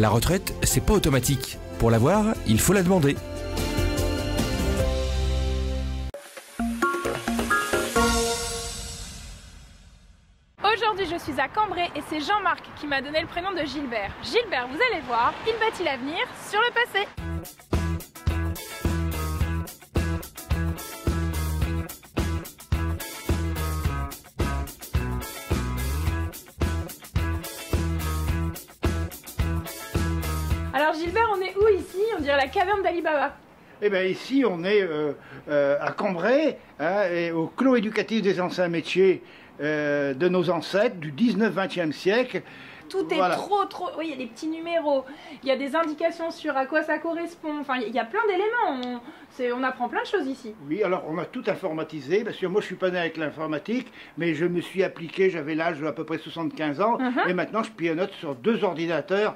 La retraite, c'est pas automatique. Pour l'avoir, il faut la demander. Aujourd'hui, je suis à Cambrai et c'est Jean-Marc qui m'a donné le prénom de Gilbert. Gilbert, vous allez voir, il bâtit l'avenir sur le passé. Alors Gilbert, on est où ici? On dirait la caverne d'Ali Baba. Eh bien ici on est à Cambrai, hein, et au clos éducatif des anciens métiers de nos ancêtres du 19-20e siècle. Tout est voilà. trop... Oui, il y a des petits numéros, il y a des indications sur à quoi ça correspond, enfin il y a plein d'éléments, on apprend plein de choses ici. Oui, alors on a tout informatisé, parce que moi je suis pas né avec l'informatique, mais je me suis appliqué, j'avais l'âge d'à peu près 75 ans, et maintenant je pianote sur 2 ordinateurs.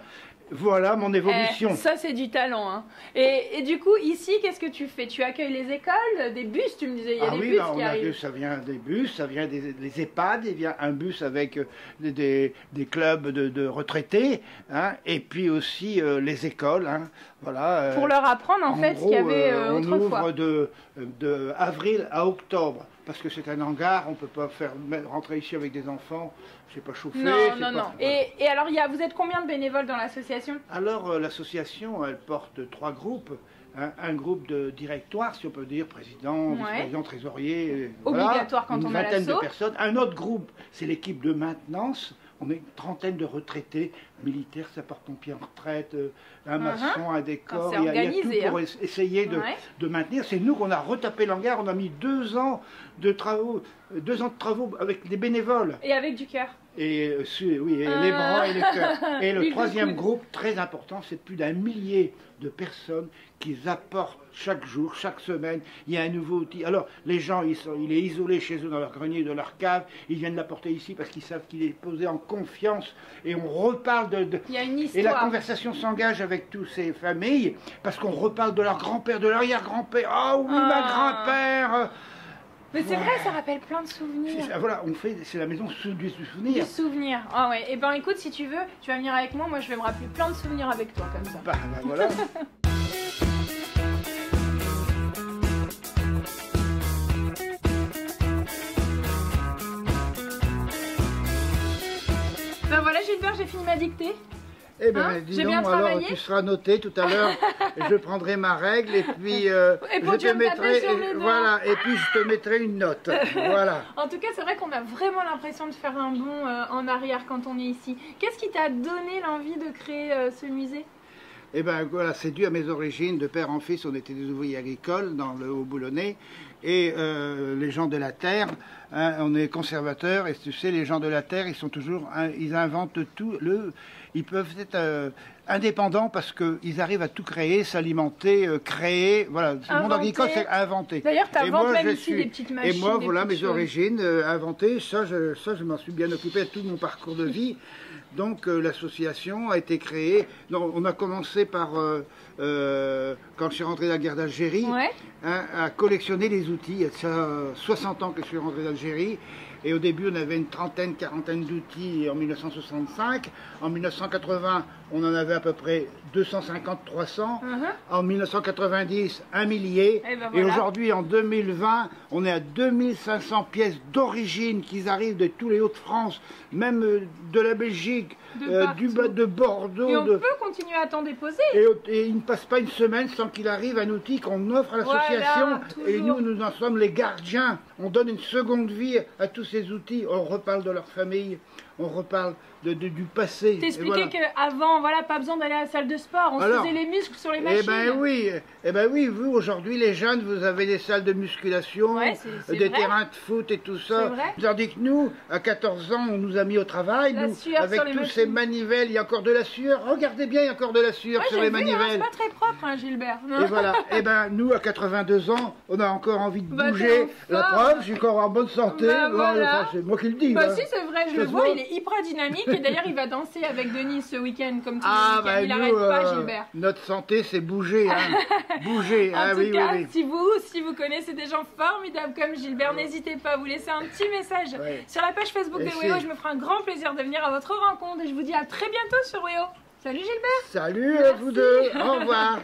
Voilà mon évolution. Ça c'est du talent, hein. Et du coup ici qu'est-ce que tu fais? Tu accueilles les écoles, des bus, tu me disais, il y a des bus qui arrivent. Ça vient des bus, ça vient des EHPAD, il vient un bus avec des clubs de retraités, hein, et puis aussi les écoles, hein, voilà. Pour leur apprendre en fait ce qu'il y avait autrefois. On ouvre de avril à octobre, parce que c'est un hangar, on ne peut pas faire rentrer ici avec des enfants, c'est pas chauffé. Non. Et alors vous êtes combien de bénévoles dans l'association? Alors l'association, elle porte 3 groupes. Un groupe de directoire, si on peut dire, président, vice-président, trésorier. Obligatoire voilà, quand on a une vingtaine de l'asso. personnes. Un autre groupe, c'est l'équipe de maintenance. On est une trentaine de retraités, militaires, sapeurs-pompiers en retraite, un maçon, un décor. C'est organisé. Il y a tout pour essayer de maintenir. C'est nous qu'on a retapé l'hangar. On a mis 2 ans de travaux, avec des bénévoles. Et avec du cœur. Et les bras et le cœur. Et le 3e groupe, très important, c'est plus d'1 millier de personnes qui apportent chaque jour, chaque semaine. Il y a un nouveau outil. Alors, les gens, il est isolé chez eux dans leur grenier, de leur cave. Ils viennent l'apporter ici parce qu'ils savent qu'il est posé en confiance. Et on reparle Il y a une histoire. Et la conversation s'engage avec toutes ces familles parce qu'on reparle de leur grand-père, de leur arrière-grand-père. Ah oui, ma grand-père. Mais c'est vrai, ça rappelle plein de souvenirs. Voilà, c'est la maison du souvenir. Du souvenir. Ah ouais. Et ben écoute, si tu veux, tu vas venir avec moi. Moi, je vais me rappeler plein de souvenirs avec toi comme ça. Bah voilà. Ben voilà, Gilbert, j'ai fini ma dictée. Eh bien, dis donc, alors tu seras noté tout à l'heure. Je prendrai ma règle et puis je te mettrai, voilà, et puis je te mettrai une note. Voilà. En tout cas, c'est vrai qu'on a vraiment l'impression de faire un bond en arrière quand on est ici. Qu'est-ce qui t'a donné l'envie de créer ce musée? Eh bien voilà, c'est dû à mes origines. De père en fils, on était des ouvriers agricoles dans le Haut-Boulonnais. Et les gens de la terre, hein, on est conservateurs, et tu sais, les gens de la terre, ils sont toujours, ils inventent tout. Ils peuvent être indépendants parce qu'ils arrivent à tout créer, s'alimenter, créer. Voilà, le monde agricole, c'est inventer. D'ailleurs, tu inventes même ici des petites machines. Et moi, voilà mes origines, inventées. Ça, je m'en suis bien occupé à tout mon parcours de vie. Donc l'association a été créée. Non, on a commencé par, quand je suis rentré dans la guerre d'Algérie, hein, à collectionner les outils. Il y a ça 60 ans que je suis rentré d'Algérie. Et au début, on avait une quarantaine d'outils en 1965. En 1980, on en avait à peu près 250-300. En 1990, 1 millier. Et aujourd'hui, en 2020, on est à 2500 pièces d'origine qui arrivent de tous les Hauts-de-France, même de la Belgique, de Bordeaux. Et on peut continuer à t'en déposer. Et il ne passe pas une semaine sans qu'il arrive un outil qu'on offre à l'association. Voilà, et nous en sommes les gardiens. On donne une seconde vie à tous ces outils. On reparle de leur famille. On reparle du passé. T'expliquais qu'avant, voilà, pas besoin d'aller à la salle de sport, on se faisait les muscles sur les machines. Eh ben oui, vous aujourd'hui les jeunes, vous avez des salles de musculation, des terrains de foot et tout ça. Tandis que nous, à 14 ans, on nous a mis au travail, avec tous ces manivelles, il y a encore de la sueur. Regardez bien, il y a encore de la sueur sur les manivelles. C'est pas très propre, hein, Gilbert. Et voilà, et ben nous, à 82 ans, on a encore envie de bouger. La preuve, je suis encore en bonne santé. Voilà. C'est moi qui le dis. Si, c'est vrai, je le vois, il est hyper dynamique et d'ailleurs il va danser avec Denise ce week-end comme tous les week-ends. Il n'arrête pas, Gilbert. Notre santé c'est bouger, hein. Bouger. En tout cas, si vous connaissez des gens formidables comme Gilbert, n'hésitez pas à vous laisser un petit message sur la page Facebook de WEO. Je me ferai un grand plaisir de venir à votre rencontre et je vous dis à très bientôt sur WEO. Salut Gilbert. Salut vous deux, au revoir.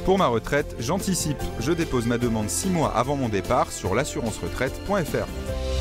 Pour ma retraite, j'anticipe. Je dépose ma demande 6 mois avant mon départ sur l'assurance-retraite.fr.